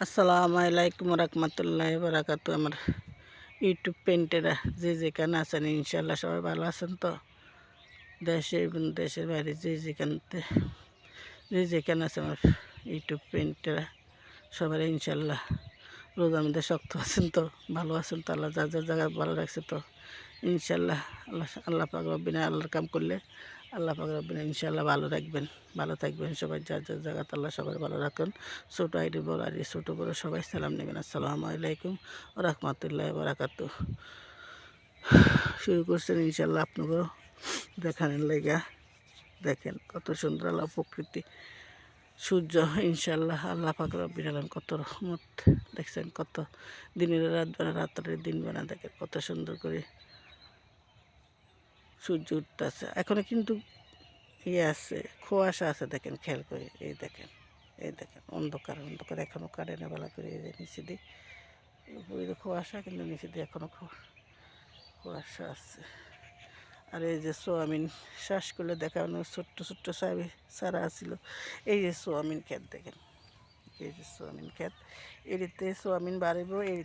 আসসালামু আলাইকুম রহমতুল্লাহ বারাকাতু। আমার ইউটিউব পেন্টেরা যে যেখানে আছেন ইনশাল্লাহ সবাই ভালো আছেন তো। দেশে এবং দেশের বাইরে যে যেখানে আছে আমার ইউটিউব পেন্টেরা সবাই ইনশাল্লাহ রোজার মধ্যে শক্ত আছেন তো, ভালো আছেন তো। আল্লাহ যার যার জায়গায় ভালো রাখছে তো ইনশাল্লাহ। আল্লাহ পাক রব্বিনা আল্লাহর কাম করলে আল্লাহ পাক রব্বিনা ইনশাল্লাহ ভালো রাখবেন, ভালো থাকবেন সবাই। যার যার জায়গাতে আল্লাহ সবাই ভালো রাখুন। ছোটো আইডি বড় আইডি ছোটো বড়ো সবাই সালাম নেবেন। আসসালামু আলাইকুম রহমতুল্লাহ বারাকাতু। শুরু করছেন ইনশাল্লাহ আপনাকেও দেখানোর লেগা। দেখেন কত সুন্দর আল্লাহ প্রকৃতি, সূর্য ইনশাল্লাহ আল্লাহ পাক রব্বিল আলামিন কত রহমত। দেখছেন কত দিনের রাত বেলা রাত্রের দিন বেলা, দেখেন কত সুন্দর করে সূর্য উঠতেছে। এখনো কিন্তু আছে, কুয়াশা আছে, দেখেন খেয়াল করে। এই দেখেন অন্ধকার অন্ধকার, এখনো কাটে না বেলা করে। এই যে নিচে দিয়ে উপরে তো কুয়াশা, কিন্তু নিচে দিয়ে এখনো কুয়াশা আছে। আর এই যে সোয়াবিন শ্বাস করলে দেখানো ছোট্ট ছোট্ট সারা আছিল। এই যে সোয়াবিন ক্ষেত দেখেন, এই যে সোয়াবিন ক্ষেত, এরিতে সোয়াবিন বাড়িব। এই